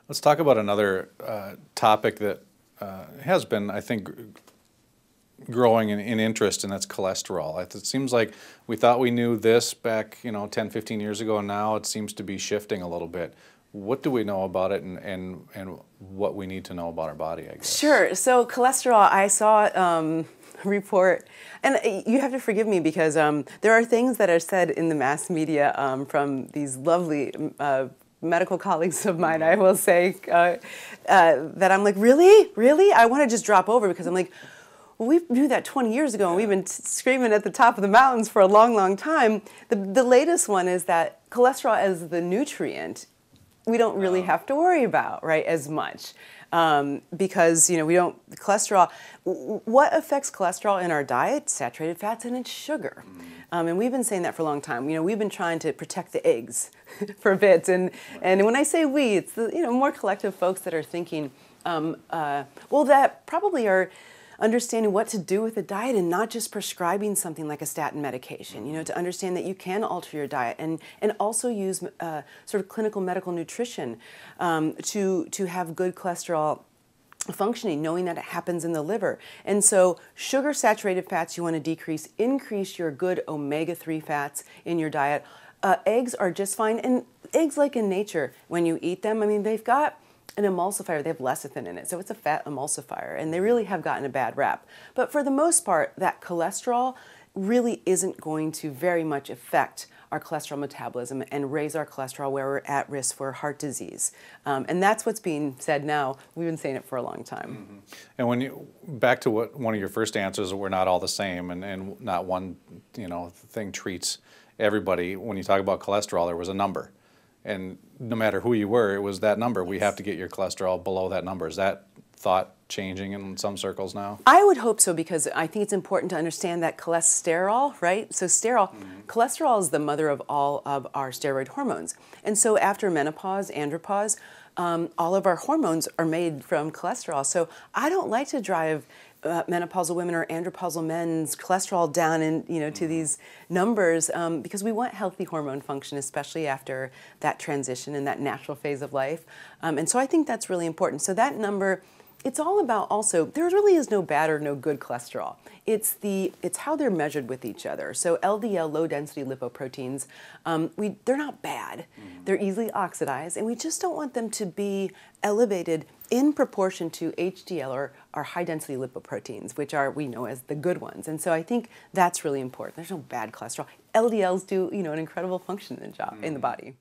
Let's talk about another topic that has been, I think, growing in interest, and that's cholesterol. It seems like we thought we knew this back, 10, 15 years ago, and now it seems to be shifting a little bit. What do we know about it, and what we need to know about our body, I guess? Sure. So cholesterol, I saw a report, and you have to forgive me because there are things that are said in the mass media from these lovely medical colleagues of mine, I will say, that I'm like, really? Really? I want to just drop over because I'm like, well, we knew that 20 years ago, and we've been screaming at the top of the mountains for a long, long time. The latest one is that cholesterol as the nutrient, we don't really have to worry about, right, as much. Because, we don't, cholesterol, what affects cholesterol in our diet? Saturated fats, and it's sugar. And we've been saying that for a long time. We've been trying to protect the eggs for a bit. And when I say we, it's the, more collective folks that are thinking, well, that probably are understanding what to do with the diet and not just prescribing something like a statin medication, to understand that you can alter your diet and also use sort of clinical medical nutrition to have good cholesterol functioning, knowing that it happens in the liver. And so sugar saturated fats you want to decrease, increase your good omega-3 fats in your diet. Eggs are just fine, and eggs, like in nature, when you eat them, they've got an emulsifier, they have lecithin in it, so it's a fat emulsifier, and they really have gotten a bad rap. But for the most part, that cholesterol really isn't going to very much affect our cholesterol metabolism and raise our cholesterol where we're at risk for heart disease. And that's what's being said now. We've been saying it for a long time. And when back to what one of your first answers, we're not all the same, and not one thing treats everybody. When you talk about cholesterol, there was a number. And no matter who you were, it was that number. We have to get your cholesterol below that number. Is that thought changing in some circles now? I would hope so, because I think it's important to understand that cholesterol, right? So cholesterol is the mother of all of our steroid hormones. And so after menopause, andropause, all of our hormones are made from cholesterol. So I don't like to drive menopausal women or andropausal men's cholesterol down to these numbers because we want healthy hormone function, especially after that transition and that natural phase of life. And so I think that's really important. So that number, it's all about also, there really is no bad or no good cholesterol. It's how they're measured with each other. So LDL, low density lipoproteins, they're not bad. They're easily oxidized, and we just don't want them to be elevated in proportion to HDL, or our high density lipoproteins, which we know as the good ones. And so I think that's really important. There's no bad cholesterol. LDLs do, an incredible function in the body.